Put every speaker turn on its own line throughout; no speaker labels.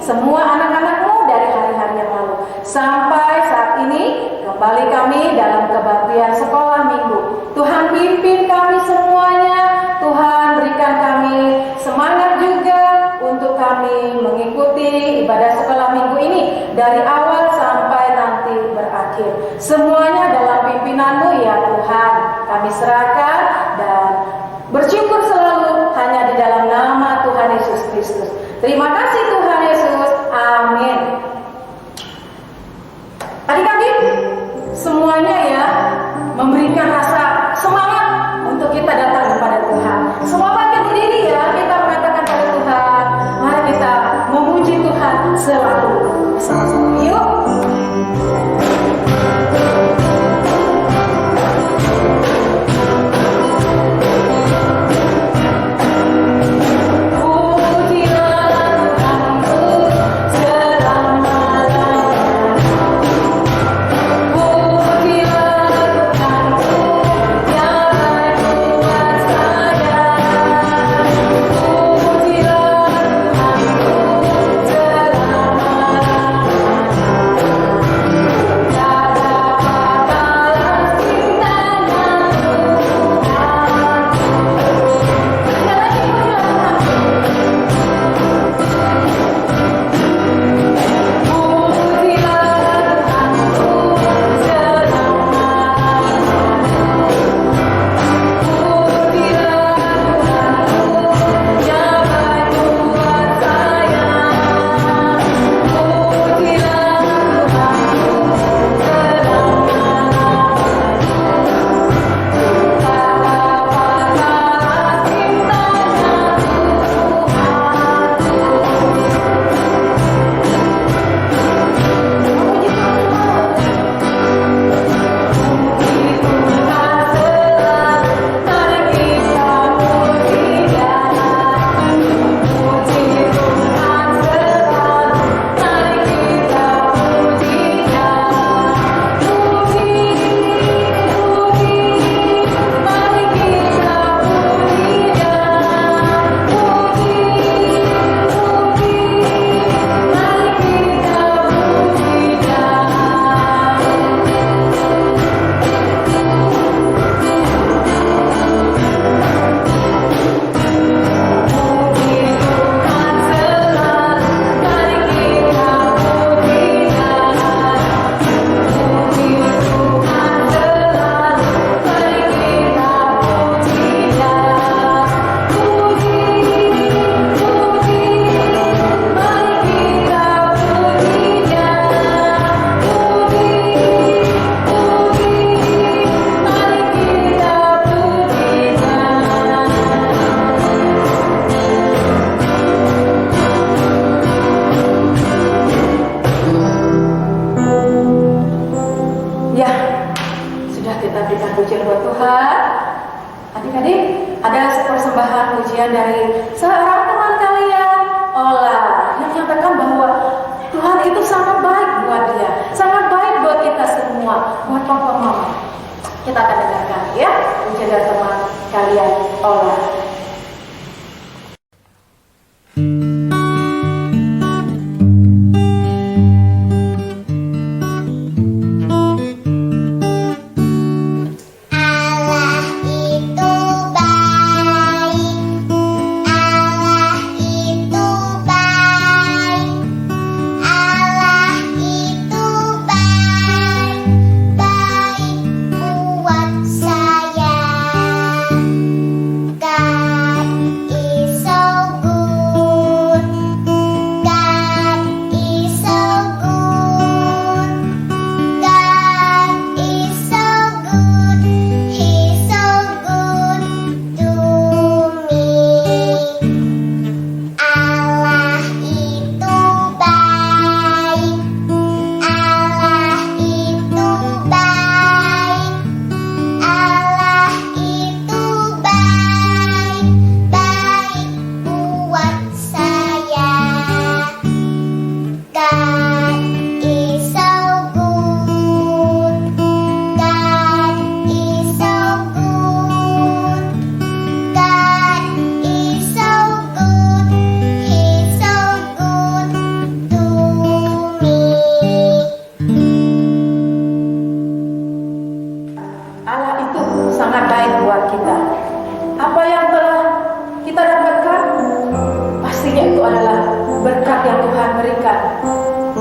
semua anak-anak-Mu dari hari-hari yang lalu. Sampai saat ini, kembali kami dalam kebaktian sekolah minggu. Tuhan pimpin kami semuanya, Tuhan berikan kami semangat juga untuk kami mengikuti ibadah sekolah minggu ini dari awal sampai nanti berakhir. Semuanya dalam dalam pimpinan-Mu ya Tuhan. Kami serahkan dan bersyukur selalu hanya di dalam nama Tuhan Yesus Kristus. Terima kasih Tuhan Yesus. Amin. Adik-adik, semuanya ya memberikan rasa semangat untuk kita datang kepada Tuhan. Semua bangkit berdiri ya, kita mengatakan pada Tuhan. Mari kita memuji Tuhan selalu. Sama-sama yuk.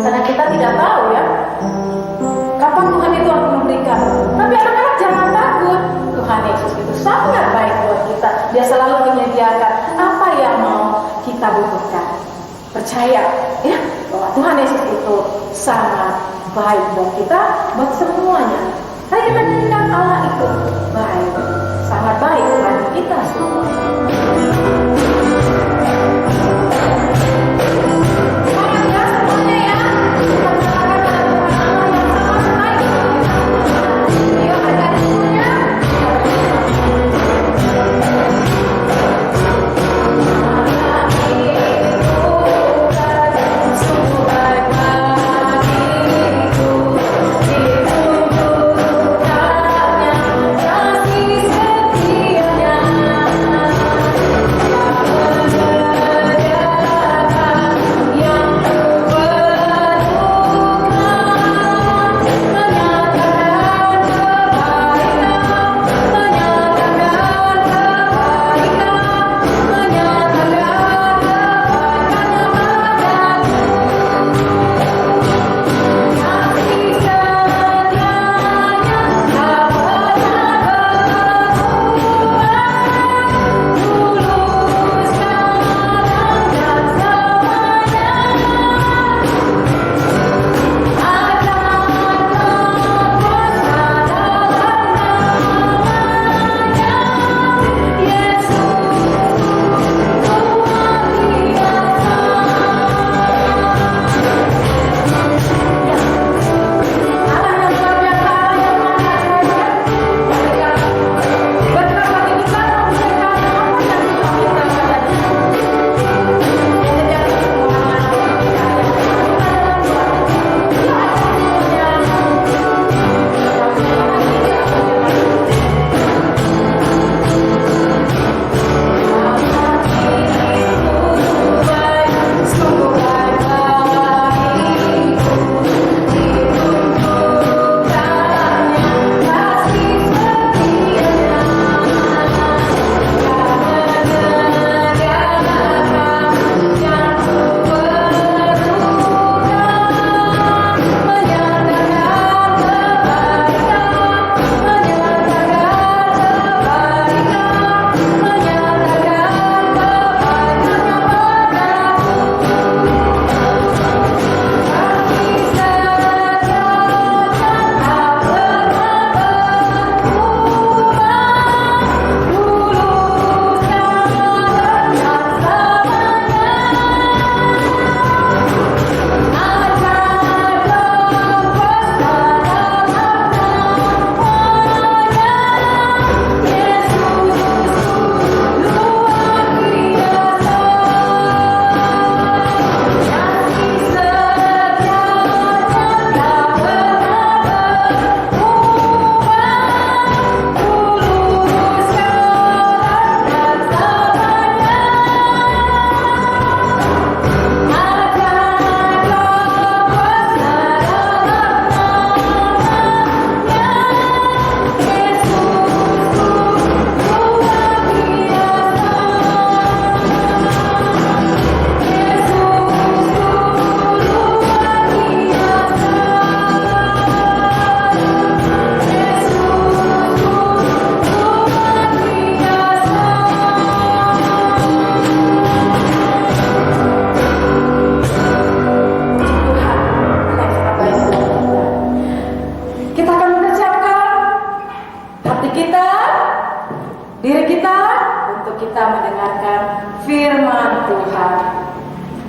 Karena kita tidak tahu ya kapan Tuhan itu akan memberikan. Tapi percaya ya bahwa Tuhan Yesus itu sangat baik buat kita, buat semuanya. Mari kita nyanyikan Allah itu baik, sangat baik bagi kita semua.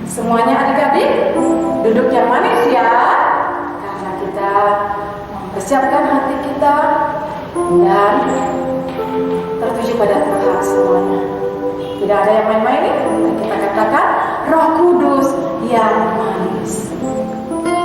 Semuanya adik-adik duduk yang manis ya, karena kita mempersiapkan hati kita dan tertuju pada Tuhan semuanya. Tidak ada yang main-main nih, kita katakan Roh Kudus yang manis.
Seperti Yesus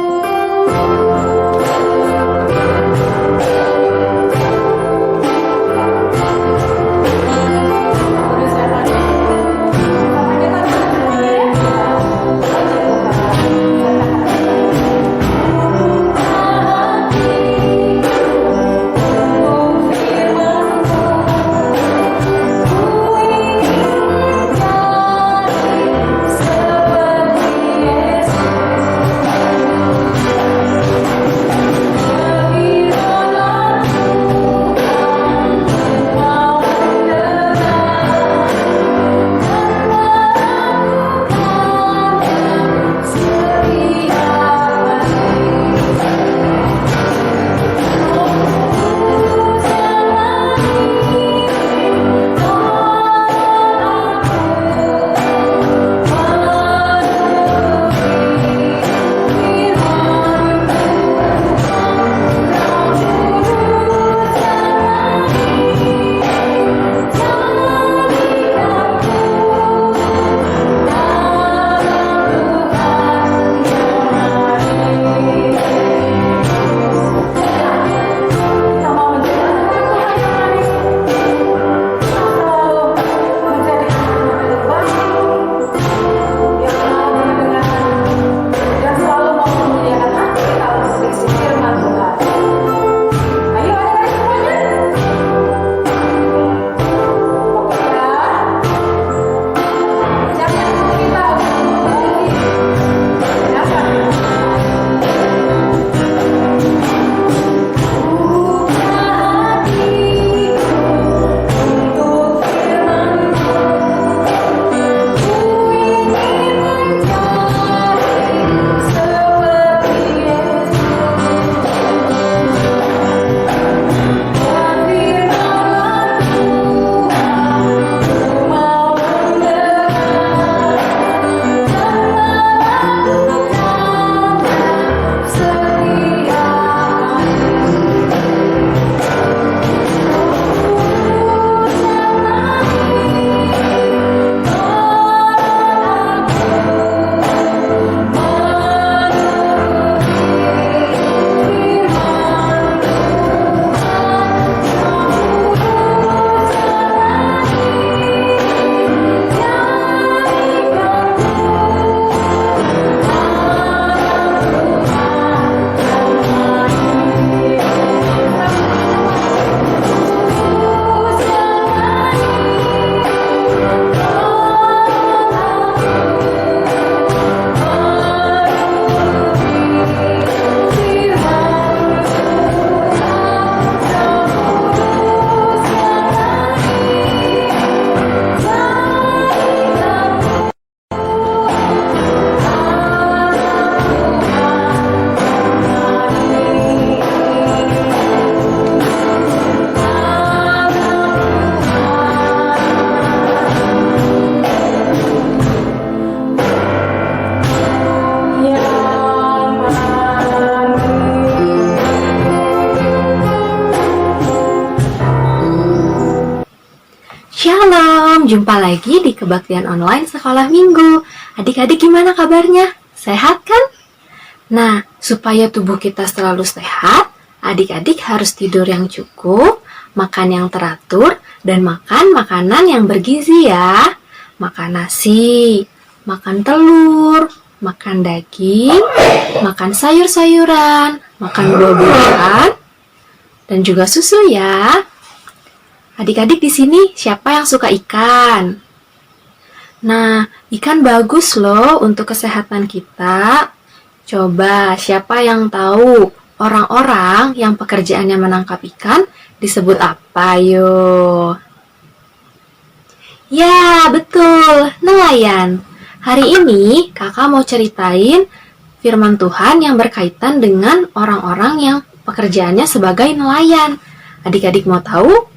jumpa lagi di kebaktian online sekolah minggu. Adik-adik gimana kabarnya? Sehat kan? Nah, supaya tubuh kita selalu sehat, adik-adik harus tidur yang cukup, makan yang teratur, dan makan makanan yang bergizi ya. Makan nasi, makan telur, makan daging, makan sayur-sayuran, makan buah-buahan, dan juga susu ya. Adik-adik di sini siapa yang suka ikan? Nah, ikan bagus loh untuk kesehatan kita. Coba siapa yang tahu orang-orang yang pekerjaannya menangkap ikan disebut apa yo? Ya, betul, nelayan. Hari ini kakak mau ceritain firman Tuhan yang berkaitan dengan orang-orang yang pekerjaannya sebagai nelayan. Adik-adik mau tahu?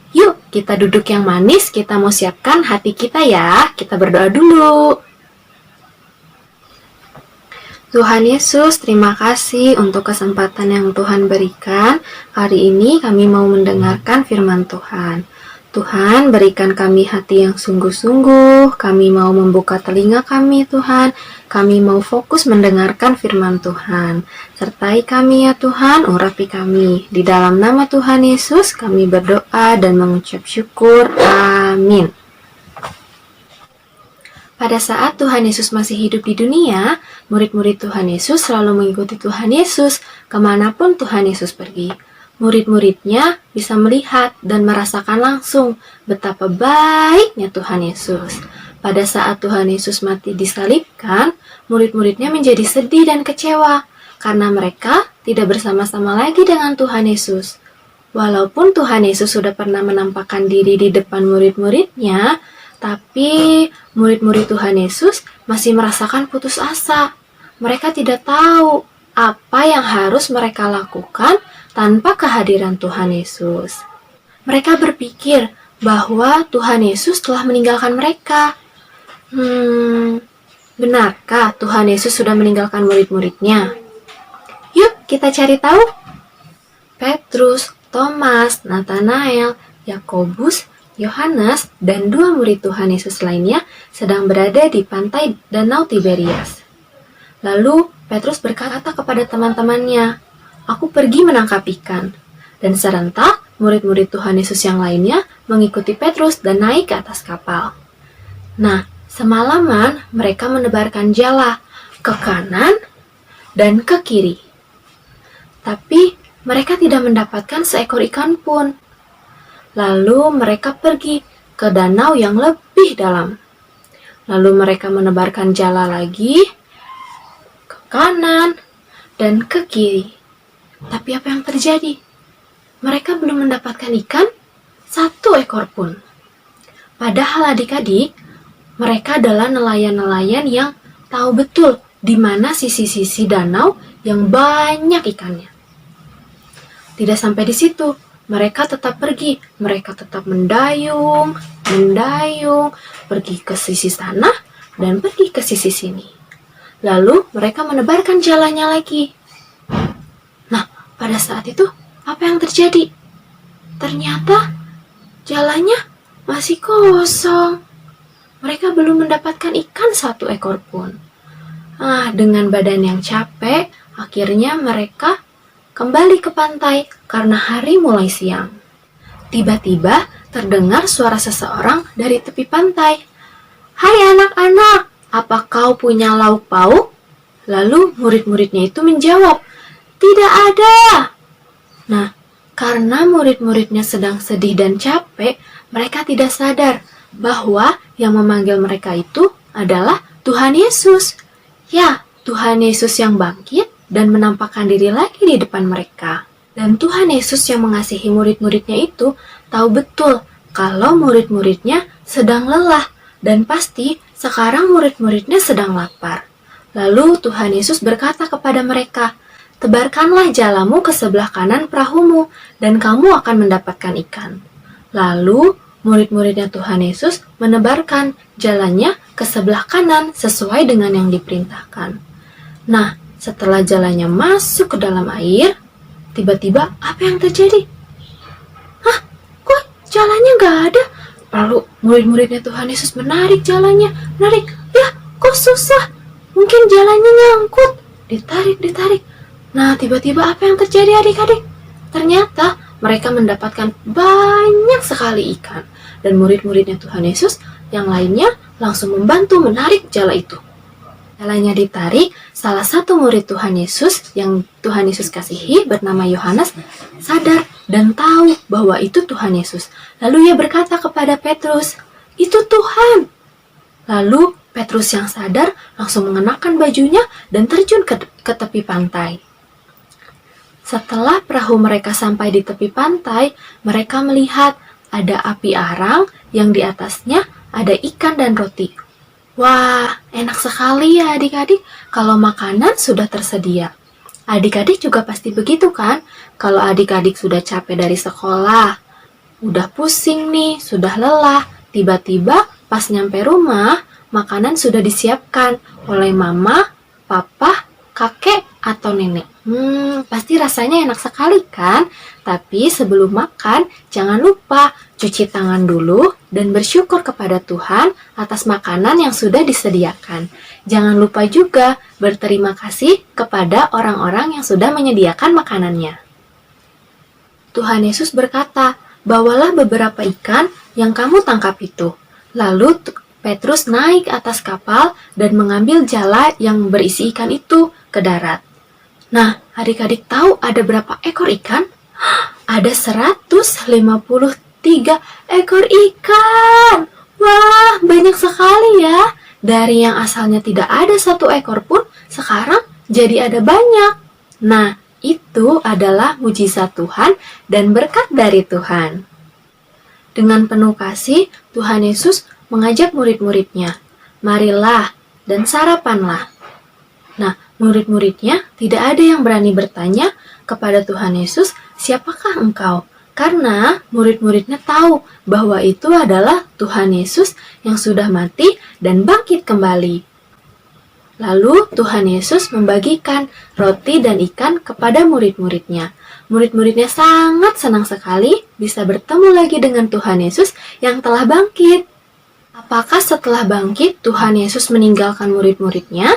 Yuk, kita duduk yang manis, kita mau siapkan hati kita ya. Kita berdoa dulu. Tuhan Yesus, terima kasih untuk kesempatan yang Tuhan berikan. Hari ini kami mau mendengarkan firman Tuhan. Tuhan, berikan kami hati yang sungguh-sungguh. Kami mau membuka telinga kami, Tuhan. Kami mau fokus mendengarkan firman Tuhan. Sertai kami ya Tuhan, urapi kami. Di dalam nama Tuhan Yesus, kami berdoa dan mengucap syukur. Amin. Pada saat Tuhan Yesus masih hidup di dunia, murid-murid Tuhan Yesus selalu mengikuti Tuhan Yesus kemanapun Tuhan Yesus pergi. Murid-muridnya bisa melihat dan merasakan langsung betapa baiknya Tuhan Yesus. Pada saat Tuhan Yesus mati disalibkan, murid-muridnya menjadi sedih dan kecewa karena mereka tidak bersama-sama lagi dengan Tuhan Yesus. Walaupun Tuhan Yesus sudah pernah menampakkan diri di depan murid-muridnya, tapi murid-murid Tuhan Yesus masih merasakan putus asa. Mereka tidak tahu apa yang harus mereka lakukan tanpa kehadiran Tuhan Yesus. Mereka berpikir bahwa Tuhan Yesus telah meninggalkan mereka. Benarkah Tuhan Yesus sudah meninggalkan murid-muridnya? Yuk kita cari tahu. Petrus, Thomas, Nathanael, Yakobus, Yohanes, dan 2 murid Tuhan Yesus lainnya sedang berada di pantai Danau Tiberias. Lalu Petrus berkata kepada teman-temannya, "Aku pergi menangkap ikan." Dan serentak, murid-murid Tuhan Yesus yang lainnya mengikuti Petrus dan naik ke atas kapal. Nah, semalaman mereka menebarkan jala ke kanan dan ke kiri. Tapi mereka tidak mendapatkan seekor ikan pun. Lalu mereka pergi ke danau yang lebih dalam. Lalu mereka menebarkan jala lagi ke kanan dan ke kiri. Tapi apa yang terjadi? Mereka belum mendapatkan ikan 1 ekor pun. Padahal adik-adik, mereka adalah nelayan-nelayan yang tahu betul di mana sisi-sisi danau yang banyak ikannya. Tidak sampai di situ, mereka tetap pergi. Mereka tetap mendayung, pergi ke sisi sana dan pergi ke sisi sini. Lalu mereka menebarkan jalannya lagi. Nah, pada saat itu, apa yang terjadi? Ternyata jalannya masih kosong. Mereka belum mendapatkan ikan 1 ekor pun. Dengan badan yang capek, akhirnya mereka kembali ke pantai karena hari mulai siang. Tiba-tiba terdengar suara seseorang dari tepi pantai. "Hai anak-anak, apa kau punya lauk pauk?" Lalu murid-muridnya itu menjawab, "Tidak ada." Nah, karena murid-muridnya sedang sedih dan capek, mereka tidak sadar bahwa yang memanggil mereka itu adalah Tuhan Yesus. Ya, Tuhan Yesus yang bangkit dan menampakkan diri lagi di depan mereka. Dan Tuhan Yesus yang mengasihi murid-muridnya itu tahu betul kalau murid-muridnya sedang lelah dan pasti sekarang murid-muridnya sedang lapar. Lalu Tuhan Yesus berkata kepada mereka, "Tebarkanlah jalamu ke sebelah kanan perahumu dan kamu akan mendapatkan ikan." Lalu murid-muridnya Tuhan Yesus menebarkan jalannya ke sebelah kanan sesuai dengan yang diperintahkan. Nah, setelah jalannya masuk ke dalam air, tiba-tiba apa yang terjadi? Kok jalannya nggak ada? Lalu murid-muridnya Tuhan Yesus menarik jalannya. Menarik. Ya, kok susah? Mungkin jalannya nyangkut. Ditarik. Nah, tiba-tiba apa yang terjadi adik-adik? Ternyata mereka mendapatkan banyak sekali ikan. Dan murid-muridnya Tuhan Yesus yang lainnya langsung membantu menarik jala itu. Jalanya ditarik, salah satu murid Tuhan Yesus yang Tuhan Yesus kasihi bernama Yohanes sadar dan tahu bahwa itu Tuhan Yesus. Lalu ia berkata kepada Petrus, "Itu Tuhan." Lalu Petrus yang sadar langsung mengenakan bajunya dan terjun ke tepi pantai. Setelah perahu mereka sampai di tepi pantai, mereka melihat ada api arang yang di atasnya ada ikan dan roti. Wah, enak sekali ya adik-adik kalau makanan sudah tersedia. Adik-adik juga pasti begitu kan? Kalau adik-adik sudah capek dari sekolah, udah pusing nih, sudah lelah, tiba-tiba pas nyampe rumah, makanan sudah disiapkan oleh mama, papa, kakek, atau nenek. Pasti rasanya enak sekali kan? Tapi sebelum makan, jangan lupa cuci tangan dulu dan bersyukur kepada Tuhan atas makanan yang sudah disediakan. Jangan lupa juga berterima kasih kepada orang-orang yang sudah menyediakan makanannya. Tuhan Yesus berkata, "Bawalah beberapa ikan yang kamu tangkap itu." Lalu Petrus naik atas kapal dan mengambil jala yang berisi ikan itu ke darat. Nah, adik-adik tahu ada berapa ekor ikan? Ada 153 ekor ikan. Wah, banyak sekali ya. Dari yang asalnya tidak ada satu ekor pun, sekarang jadi ada banyak. Nah, itu adalah mujizat Tuhan dan berkat dari Tuhan. Dengan penuh kasih, Tuhan Yesus mengajak murid-muridnya, "Marilah dan sarapanlah." Nah, murid-muridnya tidak ada yang berani bertanya kepada Tuhan Yesus, "Siapakah engkau?" Karena murid-muridnya tahu bahwa itu adalah Tuhan Yesus yang sudah mati dan bangkit kembali. Lalu Tuhan Yesus membagikan roti dan ikan kepada murid-muridnya. Murid-muridnya sangat senang sekali bisa bertemu lagi dengan Tuhan Yesus yang telah bangkit. Apakah setelah bangkit Tuhan Yesus meninggalkan murid-muridnya?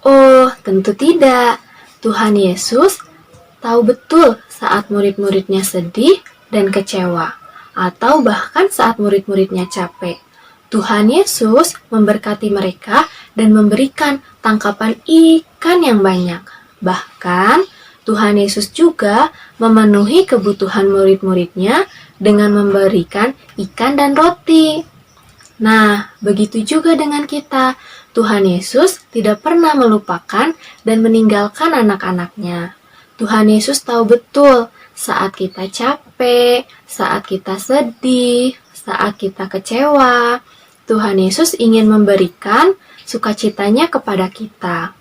Oh, tentu tidak. Tuhan Yesus tahu betul saat murid-muridnya sedih dan kecewa, atau bahkan saat murid-muridnya capek. Tuhan Yesus memberkati mereka dan memberikan tangkapan ikan yang banyak. Bahkan, Tuhan Yesus juga memenuhi kebutuhan murid-muridnya dengan memberikan ikan dan roti. Nah, begitu juga dengan kita. Tuhan Yesus tidak pernah melupakan dan meninggalkan anak-anaknya. Tuhan Yesus tahu betul saat kita capek, saat kita sedih, saat kita kecewa. Tuhan Yesus ingin memberikan sukacitanya kepada kita.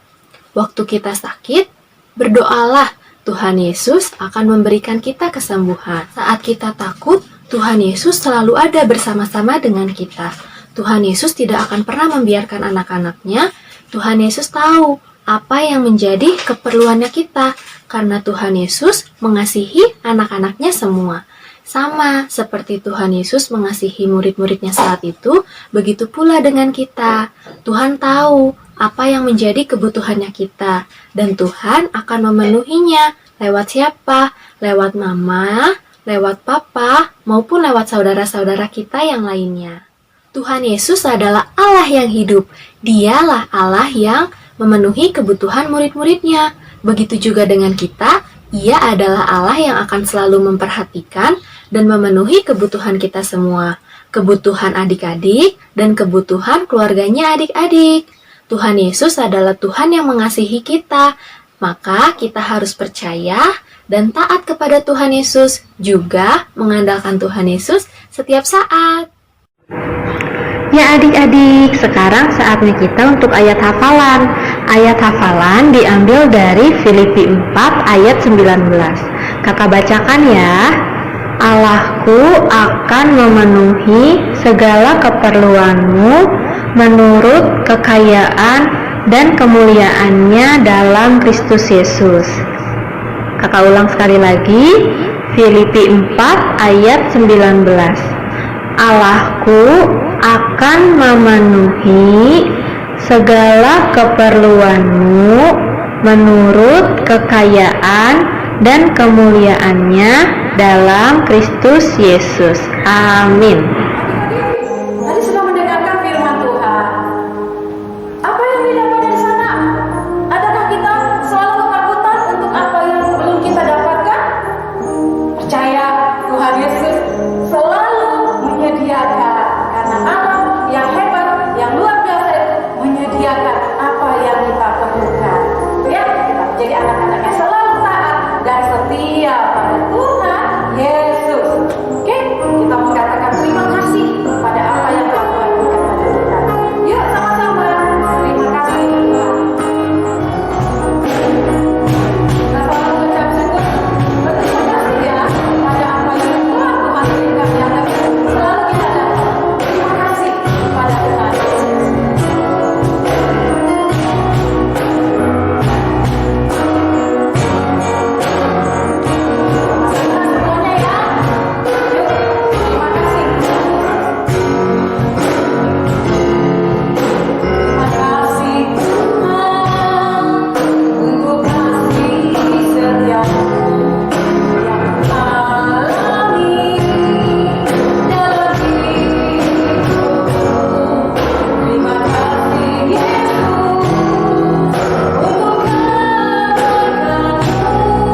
Waktu kita sakit, berdoalah, Tuhan Yesus akan memberikan kita kesembuhan. Saat kita takut, Tuhan Yesus selalu ada bersama-sama dengan kita. Tuhan Yesus tidak akan pernah membiarkan anak-anaknya. Tuhan Yesus tahu apa yang menjadi keperluannya kita, karena Tuhan Yesus mengasihi anak-anaknya semua. Sama seperti Tuhan Yesus mengasihi murid-muridnya saat itu, begitu pula dengan kita. Tuhan tahu apa yang menjadi kebutuhannya kita, dan Tuhan akan memenuhinya. Lewat siapa? Lewat mama, lewat papa, maupun lewat saudara-saudara kita yang lainnya. Tuhan Yesus adalah Allah yang hidup. Dialah Allah yang memenuhi kebutuhan murid-muridnya. Begitu juga dengan kita, Ia adalah Allah yang akan selalu memperhatikan dan memenuhi kebutuhan kita semua. Kebutuhan adik-adik dan kebutuhan keluarganya adik-adik. Tuhan Yesus adalah Tuhan yang mengasihi kita. Maka kita harus percaya dan taat kepada Tuhan Yesus, juga mengandalkan Tuhan Yesus setiap saat.
Ya adik-adik, sekarang saatnya kita untuk ayat hafalan. Ayat hafalan diambil dari Filipi 4 ayat 19. Kakak bacakan ya. Allahku akan memenuhi segala keperluanmu menurut kekayaan dan kemuliaannya dalam Kristus Yesus. Kakak ulang sekali lagi, Filipi 4 ayat 19. Allahku akan memenuhi segala keperluanmu menurut kekayaan dan kemuliaannya dalam Kristus Yesus. Amin.
Tadi sudah mendengarkan firman Tuhan. Apa yang didapat dari sana? Adakah kita selalu ketakutan untuk apa yang belum kita dapatkan? Percaya Tuhan Yesus selalu menyediakan, karena Allah yang hebat, yang luar biasa itu menyediakan apa yang kita perlukan. Ya, kita menjadi anak-anak yang selalu taat dan setia pada Tuhan Yesus. Oke, kita mengatakan terima kasih pada apa yang Tuhan berikan pada kita. Yuk sama-sama terima kasih Tuhan. Kita selalu mengucap syukur, berterima kasih ya pada apa yang telah Tuhan berikan yang selalu kita dapat. Terima kasih pada Tuhan Yesus. Semuanya ya. Yuk, terima kasih. Terima kasih Tuhan untuk kasih setiamu yang alami dalam hidupku. Terima kasih Yesus untuk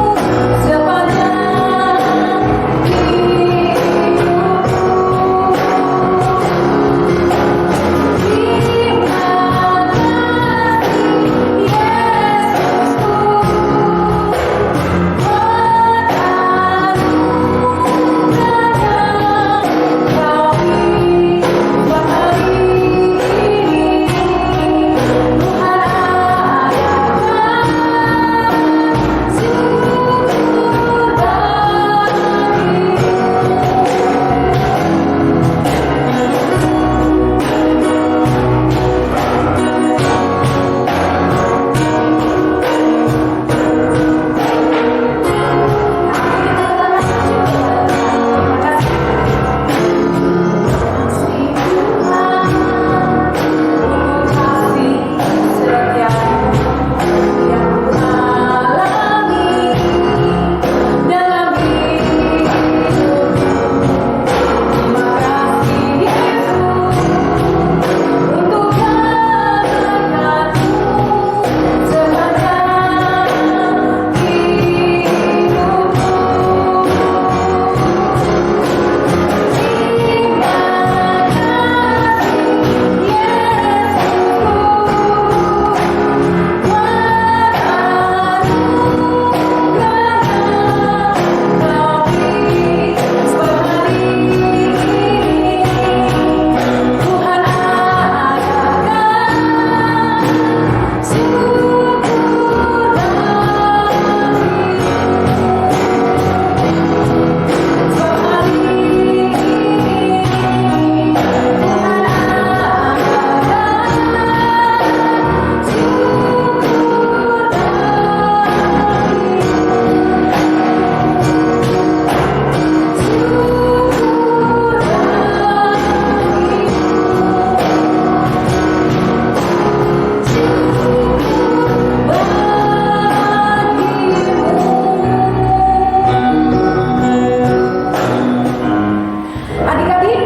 kebaikanmu sepanjang adik-adik,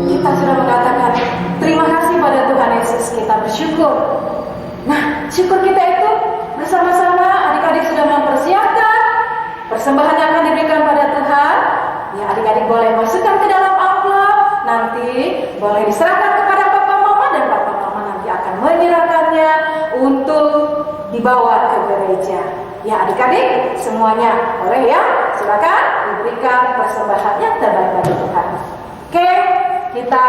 kita sudah mengatakan terima kasih pada Tuhan Yesus, kita bersyukur. Nah, syukur kita itu bersama-sama adik-adik sudah mempersiapkan persembahan yang akan diberikan pada Tuhan. Ya, adik-adik boleh masukkan ke dalam amplop, nanti boleh diserahkan kepada Papa Mama, dan Papa Mama nanti akan menyerahkannya untuk dibawa ke gereja. Ya, adik-adik semuanya boleh ya, silakan diberikan persembahan yang terbaik bagi Tuhan. Oke, kita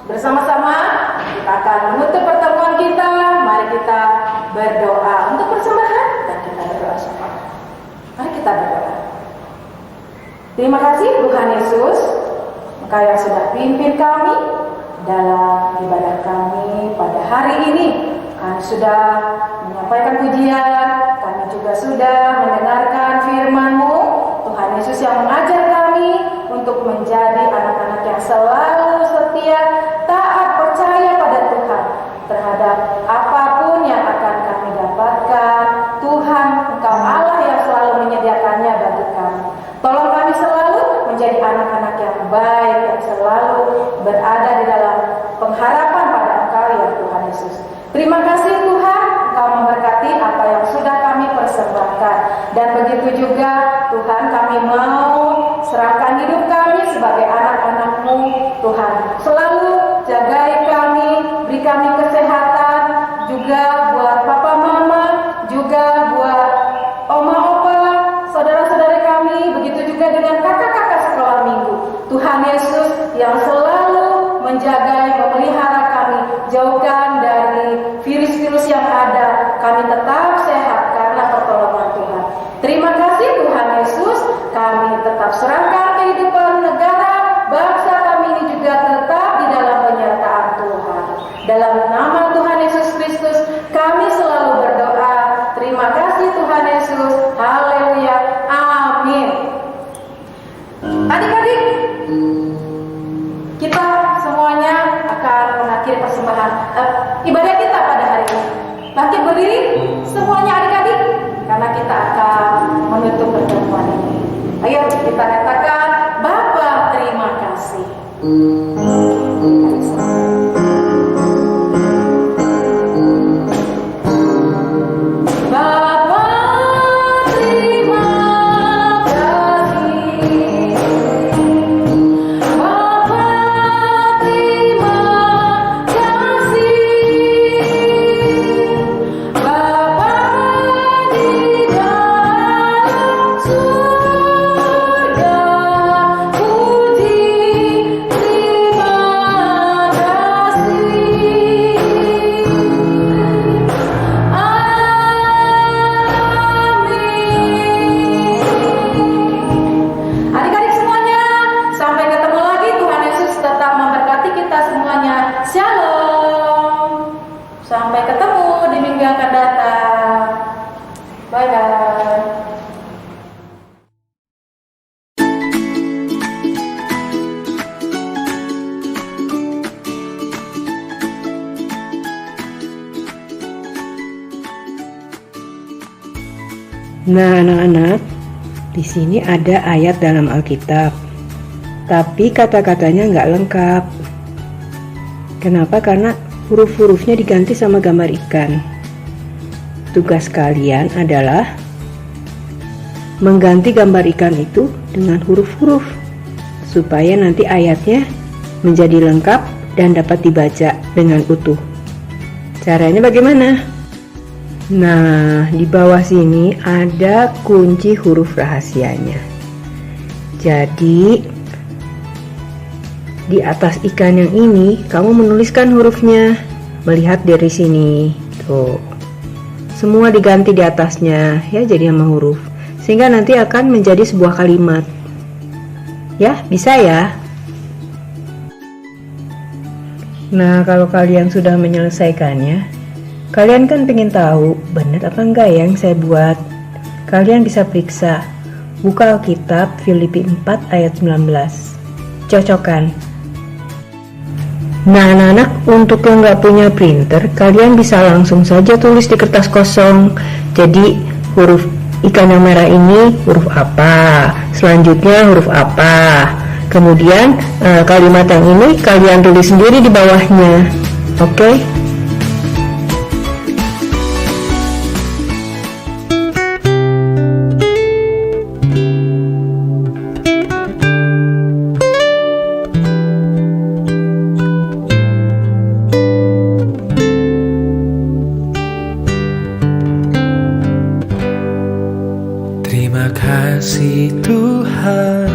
bersama-sama kita akan menutup pertemuan kita. Mari kita berdoa untuk persembahan dan kita berdoa sama. Mari kita berdoa. Terima kasih Tuhan Yesus, Engkau yang sudah pimpin kami dalam ibadah kami pada hari ini. Kami sudah menyampaikan pujian, kami juga sudah mendengarkan firman-Mu, Tuhan Yesus yang mengajar kami kami untuk menjadi anak-anak yang selalu setia, taat, percaya pada Tuhan terhadap apapun yang akan kami dapatkan. Tuhan, Engkau Allah yang selalu menyediakannya bagi kami. Tolong kami selalu menjadi anak-anak yang baik, yang selalu berada di dalam pengharapan pada Engkau ya Tuhan Yesus. Terima kasih Tuhan, Engkau memberkati apa yang sudah kami persembahkan. Dan begitu juga Tuhan, kami mau serahkan hidup kami sebagai anak-anak-Mu Tuhan. Selalu jagai kami, beri kami kesehatan, juga buat papa mama, juga buat oma opa, saudara-saudara kami, begitu juga dengan kakak-kakak sekolah minggu. Tuhan Yesus yang selalu menjaga, memelihara kami, jauhkan dari virus-virus yang ada, kami tetap sehat karena pertolongan Tuhan. Terima kasih Tuhan Yesus, kami tetap serahkan kehidupan negara, bangsa kami ini juga tetap di dalam penyertaan Tuhan. Dalam nama Tuhan Yesus Kristus, kami selalu berdoa. Terima kasih Tuhan Yesus, haleluya, amin. Adik-adik, kita semuanya akan mengakhiri persembahan ibadah kita pada hari ini. Bangkit berdiri semuanya adik-adik, karena kita akan menutup pertemuan ini. Ayo kita katakan, Bapa terima kasih. Sampai ketemu di minggu yang akan datang. Bye-bye.
Nah, anak-anak, di sini ada ayat dalam Alkitab, tapi kata-katanya nggak lengkap. Kenapa? Karena huruf-hurufnya diganti sama gambar ikan. Tugas kalian adalah mengganti gambar ikan itu dengan huruf-huruf, supaya nanti ayatnya menjadi lengkap dan dapat dibaca dengan utuh. Caranya bagaimana? Nah, di bawah sini ada kunci huruf rahasianya. Jadi, di atas ikan yang ini, kamu menuliskan hurufnya. Melihat dari sini, tuh. Semua diganti di atasnya, ya, jadi nama huruf. Sehingga nanti akan menjadi sebuah kalimat. Ya, bisa ya? Nah, kalau kalian sudah menyelesaikannya, kalian kan pengen tahu benar apa enggak yang saya buat. Kalian bisa periksa. Buka Alkitab Filipi 4 ayat 19. Cocokkan. Nah, anak-anak, untuk yang nggak punya printer, kalian bisa langsung saja tulis di kertas kosong. Jadi, huruf ikan yang merah ini huruf apa, selanjutnya huruf apa. Kemudian, kalimat yang ini kalian tulis sendiri di bawahnya. Oke?
Terima kasih Tuhan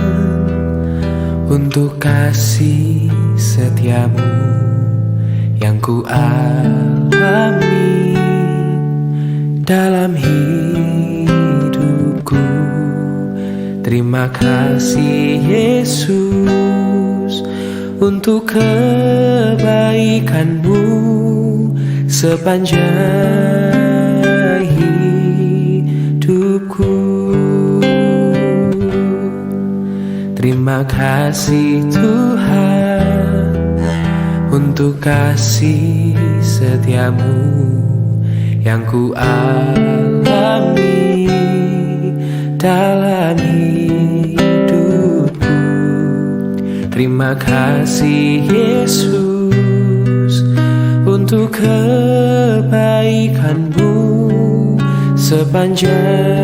untuk kasih setiamu yang ku alami dalam hidupku. Terima kasih Yesus untuk kebaikanmu sepanjang hidupku. Terima kasih Tuhan untuk kasih setiamu yang ku alami dalam hidupku. Terima kasih Yesus untuk kebaikanmu sepanjang